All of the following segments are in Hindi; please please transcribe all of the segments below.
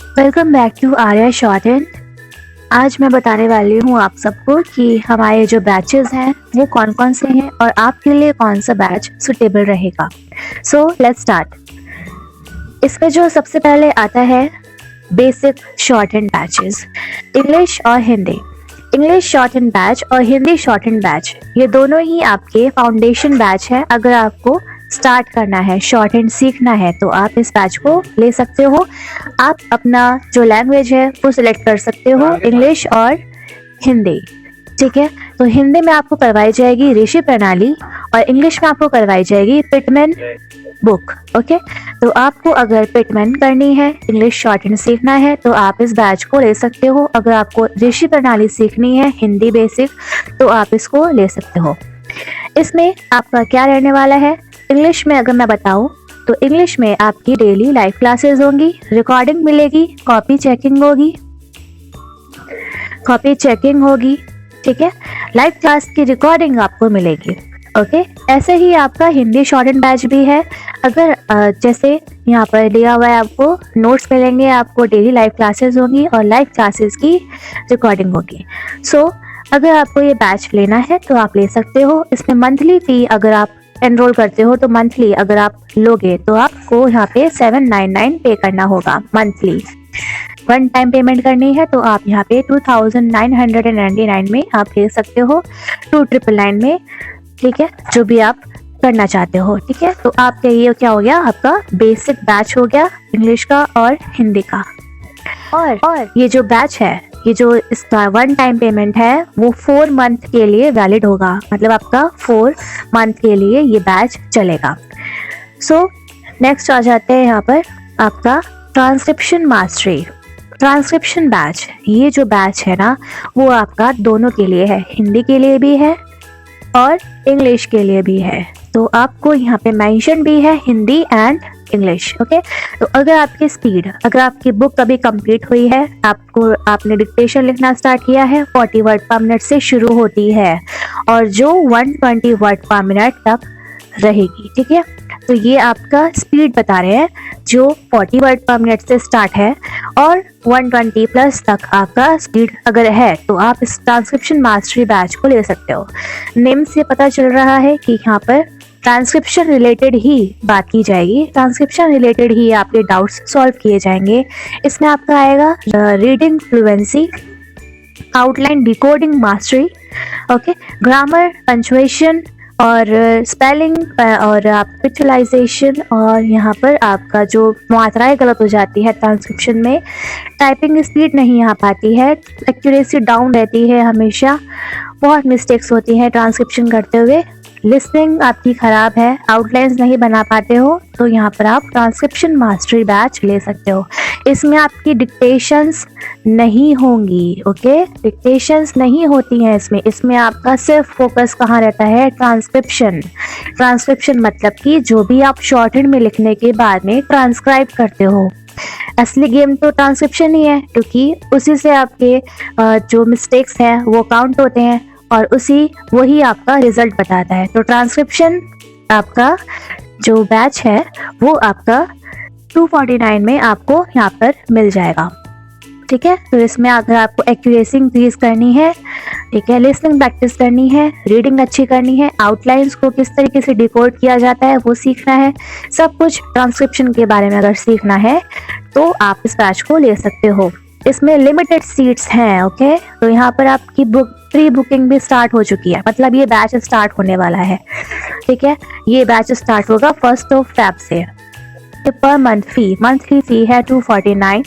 Welcome back to Arya short. आज मैं बताने वाली हूँ आप सबको कि हमारे जो बैचेस हैं वो कौन कौन से हैं और आपके लिए कौन सा बैच सुटेबल रहेगा। So let's start. इसमें जो सबसे पहले आता है basic shorthand batches, English और Hindi. English shorthand batch और हिंदी शॉर्ट हैंड बैच, ये दोनों ही आपके फाउंडेशन बैच है। अगर आपको स्टार्ट करना है, शॉर्ट हैंड सीखना है, तो आप इस बैच को ले सकते हो। आप अपना जो लैंग्वेज है वो सिलेक्ट कर सकते हो, इंग्लिश और हिंदी। ठीक है, तो हिंदी में आपको करवाई जाएगी ऋषि प्रणाली और इंग्लिश में आपको करवाई जाएगी पिटमैन बुक। ओके, तो आपको अगर पिटमैन करनी है, इंग्लिश शॉर्ट हैंड सीखना है, तो आप इस बैच को ले सकते हो। अगर आपको ऋषि प्रणाली सीखनी है, हिंदी बेसिक, तो आप इसको ले सकते हो। इसमें आपका क्या रहने वाला है, इंग्लिश में अगर मैं बताऊं तो इंग्लिश में आपकी डेली लाइव क्लासेस होंगी, रिकॉर्डिंग मिलेगी, कॉपी चेकिंग होगी। ठीक है, लाइव क्लास की रिकॉर्डिंग आपको मिलेगी। ओके, ऐसे ही आपका हिंदी शॉर्ट हैंड बैच भी है। अगर जैसे यहाँ पर दिया हुआ है, आपको नोट्स मिलेंगे, आपको डेली लाइव क्लासेस होंगी और लाइव क्लासेस की रिकॉर्डिंग होगी। सो अगर आपको ये बैच लेना है तो आप ले सकते हो। इसमें मंथली फी अगर आप एनरोल करते हो तो मंथली अगर आप लोगे तो आपको यहाँ पे 799 पे करना होगा मंथली। वन टाइम पेमेंट करनी है तो आप यहाँ पे 2999 में आप ले सकते हो, 2999 में। ठीक है, जो भी आप करना चाहते हो। ठीक है, तो आपका ये क्या हो गया, आपका बेसिक बैच हो गया इंग्लिश का और हिंदी का। और ये जो बैच है, ये जो इसका वन टाइम पेमेंट है वो 4 मंथ के लिए वैलिड होगा। मतलब आपका 4 मंथ के लिए ये बैच चलेगा। सो नेक्स्ट आ जाते हैं यहाँ पर आपका ट्रांसक्रिप्शन मास्टरी, ट्रांसक्रिप्शन बैच। ये जो बैच है ना, वो आपका दोनों के लिए है, हिंदी के लिए भी है और इंग्लिश के लिए भी है। तो आपको यहाँ पे मेंशन भी है हिंदी एंड इंग्लिश। ओके, तो अगर आपकी बुक अभी कंप्लीट हुई है, आपने डिक्टेशन लिखना स्टार्ट किया है, 40 वर्ड पर मिनट से शुरू होती है और जो 120 वर्ड पर मिनट तक रहेगी। ठीक है, तो ये आपका स्पीड बता रहे हैं, जो 40 वर्ड पर मिनट से स्टार्ट है और 120 प्लस तक आपका स्पीड अगर है तो आप इस ट्रांसक्रिप्शन मास्टरी बैच को ले सकते हो। नेम से पता चल रहा है कि यहाँ पर ट्रांसक्रिप्शन रिलेटेड ही बात की जाएगी, ट्रांसक्रिप्शन रिलेटेड ही आपके डाउट्स सॉल्व किए जाएंगे। इसमें आपका आएगा reading fluency, outline decoding mastery, okay, grammar, punctuation और स्पेलिंग और कैपिटलाइजेशन। और यहाँ पर आपका जो मात्राएं गलत हो जाती है ट्रांसक्रिप्शन में, टाइपिंग स्पीड नहीं आ पाती है, एक्यूरेसी डाउन रहती है, हमेशा बहुत मिस्टेक्स होती हैं ट्रांसक्रिप्शन करते हुए, लिसनिंग आपकी खराब है, आउटलाइंस नहीं बना पाते हो, तो यहाँ पर आप ट्रांसक्रिप्शन मास्टरी बैच ले सकते हो। इसमें आपकी डिक्टेशंस नहीं होंगी। ओके, डिक्टेशंस नहीं होती हैं इसमें आपका सिर्फ फोकस कहाँ रहता है, ट्रांसक्रिप्शन मतलब कि जो भी आप शॉर्ट हैंड में लिखने के बाद में ट्रांसक्राइब करते हो। असली गेम तो ट्रांसक्रिप्शन ही है, क्योंकि उसी से आपके जो मिस्टेक्स हैं वो काउंट होते हैं और वही आपका रिजल्ट बताता है। तो ट्रांसक्रिप्शन आपका जो बैच है वो आपका 249 में आपको यहाँ पर मिल जाएगा। ठीक है, तो इसमें अगर आपको एक्यूरेसी इंक्रीज करनी है, ठीक है, लिसनिंग प्रैक्टिस करनी है, रीडिंग अच्छी करनी है, आउटलाइंस को किस तरीके से डिकोड किया जाता है वो सीखना है, सब कुछ ट्रांसक्रिप्शन के बारे में अगर सीखना है तो आप इस बैच को ले सकते हो। इसमें लिमिटेड सीट्स हैं। ओके, तो यहाँ पर आपकी प्री बुकिंग भी स्टार्ट हो चुकी है, मतलब ये बैच स्टार्ट होने वाला है। ठीक है, ये बैच स्टार्ट होगा 1 फेब से। पर मंथली फी है 249।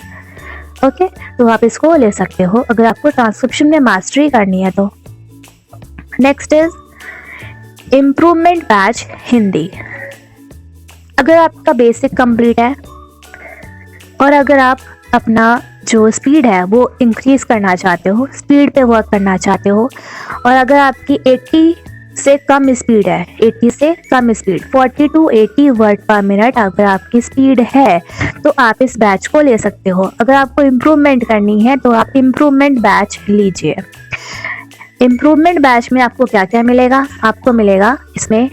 ओके, तो आप इसको ले सकते हो अगर आपको ट्रांसक्रिप्शन में मास्टरी करनी है तो। Next is improvement batch Hindi. अगर आपका बेसिक कंप्लीट है और अगर आप अपना जो स्पीड है वो इंक्रीज करना चाहते हो, स्पीड पे वर्क करना चाहते हो, और अगर आपकी 80 से कम स्पीड है, 80 से कम speed 40 to 80 word per minute अगर आपकी स्पीड है तो आप इस बैच को ले सकते हो। अगर आपको इम्प्रूवमेंट करनी है तो आप इम्प्रूवमेंट बैच लीजिए। इम्प्रूवमेंट बैच में आपको क्या क्या मिलेगा, आपको मिलेगा इसमें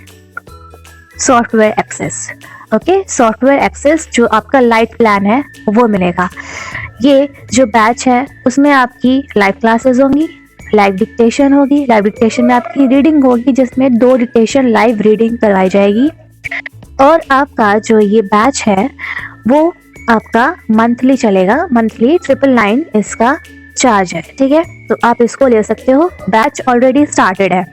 software access. Okay, software access जो आपका लाइट प्लान है वो मिलेगा। ये जो बैच है उसमें आपकी लाइव क्लासेस होंगी, लाइव डिक्टेशन होगी। लाइव डिक्टेशन में आपकी रीडिंग होगी, जिसमें 2 डिक्टेशन लाइव रीडिंग करवाई जाएगी। और आपका जो ये बैच है वो आपका मंथली चलेगा, मंथली 999 इसका चार्ज है, ठीक है। तो आप इसको ले सकते हो, बैच ऑलरेडी स्टार्टेड है।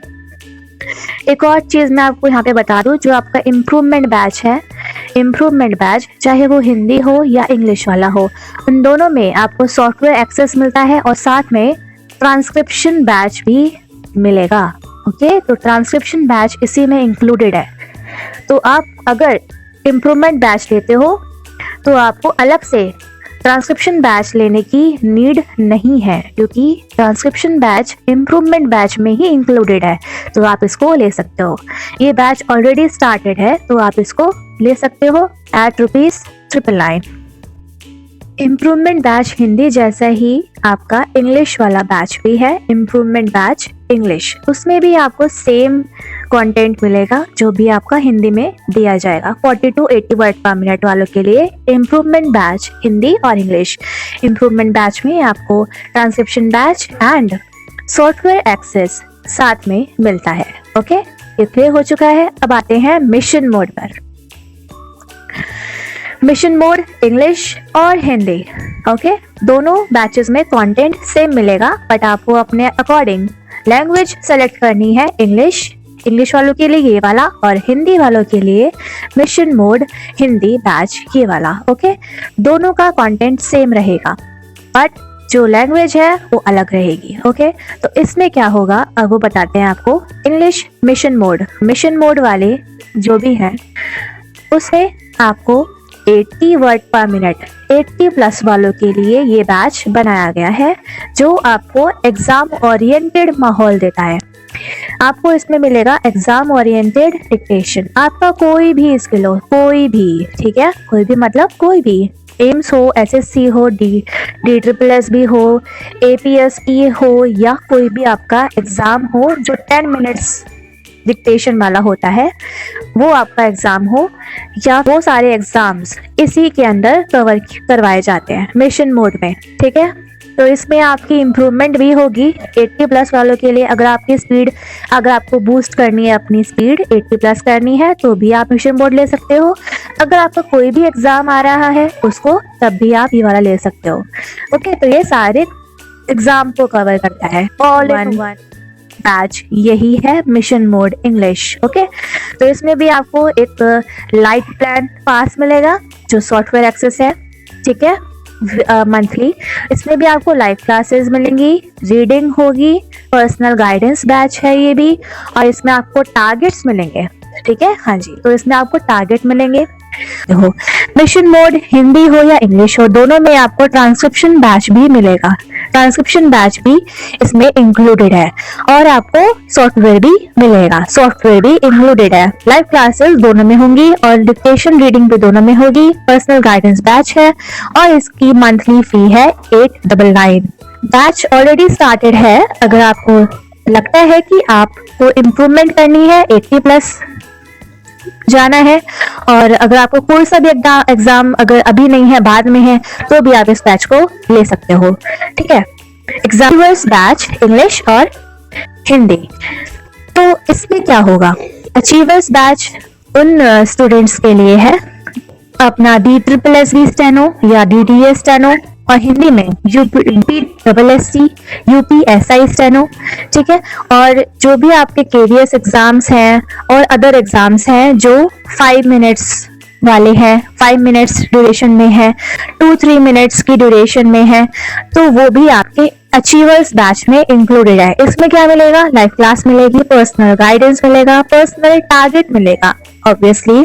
एक और चीज़ मैं आपको यहाँ पे बता दूँ, जो आपका इम्प्रूवमेंट बैच है, इम्प्रूवमेंट बैच चाहे वो हिंदी हो या इंग्लिश वाला हो, उन दोनों में आपको सॉफ्टवेयर एक्सेस मिलता है और साथ में ट्रांसक्रिप्शन बैच भी मिलेगा। ओके, तो ट्रांसक्रिप्शन बैच इसी में इंक्लूडेड है। तो आप अगर इम्प्रूवमेंट बैच लेते हो तो आपको अलग से ट्रांसक्रिप्शन बैच लेने की नीड नहीं है, क्योंकि ट्रांसक्रिप्शन बैच इम्प्रूवमेंट बैच में ही इंक्लूडेड है। तो आप इसको ले सकते हो। ये बैच ऑलरेडी स्टार्टेड है, तो आप इसको ले सकते हो एट ₹999। इम्प्रूवमेंट बैच हिंदी जैसा ही आपका इंग्लिश वाला बैच भी है, इम्प्रूवमेंट बैच इंग्लिश। उसमें भी आपको सेम कंटेंट मिलेगा जो भी आपका हिंदी में दिया जाएगा। 40 to 80 वर्ड पर मिनट वालों के लिए इम्प्रूवमेंट बैच हिंदी और इंग्लिश। इम्प्रूवमेंट बैच में आपको transcription batch and software access साथ में मिलता है। ओके, ये क्लियर हो चुका है। अब आते हैं मिशन मोड पर। मिशन मोड इंग्लिश और हिंदी, ओके, दोनों बैचेस में कंटेंट सेम मिलेगा, बट आपको अपने अकॉर्डिंग लैंग्वेज सेलेक्ट करनी है। इंग्लिश वालों के लिए ये वाला और हिंदी वालों के लिए मिशन मोड हिंदी बैच ये वाला। ओके, दोनों का कंटेंट सेम रहेगा, बट जो लैंग्वेज है वो अलग रहेगी। ओके, तो इसमें क्या होगा अब वो बताते हैं आपको। इंग्लिश मिशन मोड वाले जो भी हैं उसमें आपको 80 वर्ड पर मिनट 80 प्लस वालों के लिए ये बैच बनाया गया है, जो आपको एग्जाम ओरिएंटेड माहौल देता है। आपको इसमें मिलेगा एग्जाम ओरिएंटेड डिक्टेशन। आपका कोई भी स्किल हो, कोई भी, ठीक है, कोई भी मतलब कोई भी, एम्स हो, एसएससी हो, DSSS भी हो, APSE हो, या कोई भी आपका एग्जाम हो जो 10 मिनट्स डिक्टेशन वाला होता है, वो आपका एग्जाम हो, या वो सारे एग्जाम्स इसी के अंदर कवर करवाए जाते हैं मिशन मोड में, ठीक है। तो इसमें आपकी इम्प्रूवमेंट भी होगी 80 प्लस वालों के लिए। अगर आपकी स्पीड, अगर आपको बूस्ट करनी है, अपनी स्पीड 80 प्लस करनी है, तो भी आप मिशन मोड ले सकते हो। अगर आपका कोई भी एग्जाम आ रहा है उसको, तब भी आप ये वाला ले सकते हो। ओके, तो ये सारे एग्जाम को कवर करता है, ऑल इन वन बैच यही है मिशन मोड इंग्लिश। ओके, तो इसमें भी आपको एक लाइट प्लान पास मिलेगा जो सॉफ्टवेयर एक्सेस है, ठीक है, मंथली। इसमें भी आपको लाइव क्लासेस मिलेंगी, रीडिंग होगी, पर्सनल गाइडेंस बैच है ये भी, और इसमें आपको टारगेट्स मिलेंगे, ठीक है। हाँ जी, तो इसमें आपको टारगेट मिलेंगे। देखो, मिशन मोड हिंदी हो या इंग्लिश हो, दोनों में आपको ट्रांसक्रिप्शन बैच भी मिलेगा। ट्रांसक्रिप्शन बैच भी इसमें इंक्लूडेड है, और आपको सॉफ्टवेयर भी मिलेगा, सॉफ्टवेयर भी इंक्लूडेड है। लाइव क्लासेस दोनों में होंगी और डिक्टेशन रीडिंग भी दोनों में होगी। पर्सनल गाइडेंस बैच है और इसकी मंथली फी है 899। बैच ऑलरेडी स्टार्टेड है। अगर आपको लगता है कि आपको इम्प्रूवमेंट करनी है, 80 प्लस जाना है, और अगर आपको कोई सा भी एग्जाम अगर अभी नहीं है, बाद में है, तो भी आप इस बैच को ले सकते हो, ठीक है। एग्जाम्स बैच इंग्लिश और हिंदी। तो इसमें क्या होगा, अचीवर्स बैच उन स्टूडेंट्स के लिए है अपना DSSS स्टेनो या DDS स्टेनो, और हिंदी में UPSSC UPSI स्टेनो, ठीक है। और जो भी आपके KVS एग्जाम्स हैं और अदर एग्जाम्स हैं जो 5 मिनट्स वाले हैं, 5 मिनट्स ड्यूरेशन में है, 2-3 मिनट्स की ड्यूरेशन में है, तो वो भी आपके अचीवर्स बैच में इंक्लूडेड है। इसमें क्या मिलेगा, लाइव क्लास मिलेगी, पर्सनल गाइडेंस मिलेगा, पर्सनल टारगेट मिलेगा ऑब्वियसली,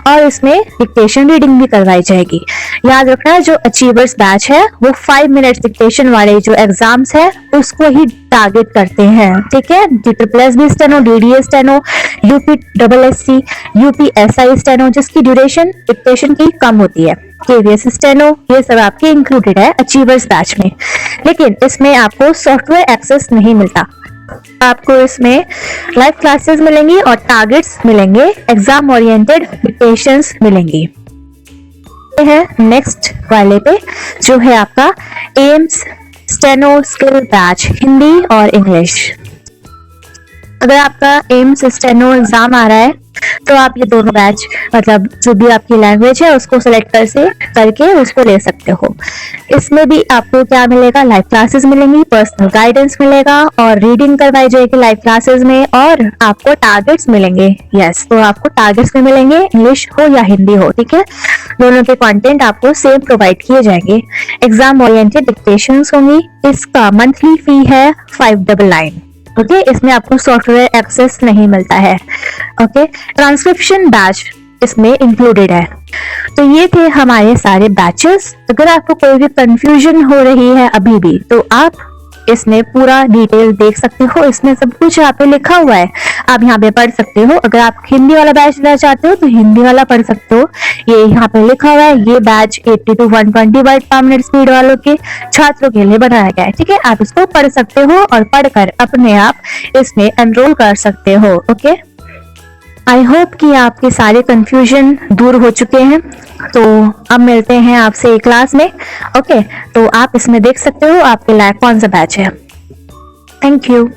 और इसमें डिक्टेशन रीडिंग भी करवाई जाएगी। याद रखना, जो अचीवर्स बैच है वो 5 मिनट्स डिक्टेशन वाले जो एग्जाम्स है उसको ही टारगेट करते हैं, ठीक है। DSSS भी steno, DDS steno, UPSSC UPSI steno, जिसकी ड्यूरेशन डिक्टेशन की कम होती है, KVS स्टेनो, ये सब आपके इंक्लूडेड है अचीवर्स बैच में। लेकिन इसमें आपको सॉफ्टवेयर एक्सेस नहीं मिलता। आपको इसमें लाइव क्लासेस मिलेंगी और टारगेट्स मिलेंगे, एग्जाम ओरिएंटेड डिक्टेशंस मिलेंगी। है नेक्स्ट वाले पे, जो है आपका AIIMS steno skill batch Hindi और इंग्लिश। अगर आपका एम्स स्टेनो एग्जाम आ रहा है तो आप ये दोनों बैच मतलब जो भी आपकी लैंग्वेज है उसको सिलेक्ट करके उसको ले सकते हो। इसमें भी आपको क्या मिलेगा, लाइव क्लासेस मिलेंगी, पर्सनल गाइडेंस मिलेगा और रीडिंग करवाई जाएगी लाइव क्लासेस में, और आपको टारगेट्स मिलेंगे। यस, तो आपको टारगेट्स में मिलेंगे, इंग्लिश हो या हिंदी हो, ठीक है। दोनों के कंटेंट आपको सेम प्रोवाइड किए जाएंगे। एग्जाम ओरिएंटेड डिक्टेशंस होंगी। इसका मंथली फी है 599। ओके, इसमें आपको सॉफ्टवेयर एक्सेस नहीं मिलता है। ओके, ट्रांसक्रिप्शन बैच इसमें इंक्लूडेड है। तो ये थे हमारे सारे बैचेस। अगर आपको कोई भी कंफ्यूजन हो रही है अभी भी, तो आप इसमें पूरा डिटेल देख सकते हो। इसमें सब कुछ यहाँ पे लिखा हुआ है, आप यहाँ पे पढ़ सकते हो। अगर आप हिंदी वाला बैच लेना चाहते हो तो हिंदी वाला पढ़ सकते हो, ये यहाँ पे लिखा हुआ है। ये बैच 80 to 120 बाइट पर मिनट स्पीड वालों के छात्रों के लिए बनाया गया है, ठीक है। आप इसको पढ़ सकते हो और पढ़कर अपने आप इसमें एनरोल कर सकते हो। ओके, आई होप कि आपके सारे कंफ्यूजन दूर हो चुके हैं। तो अब मिलते हैं आपसे क्लास में। ओके, तो आप इसमें देख सकते हो आपके लायक कौन सा बैच है। Thank you.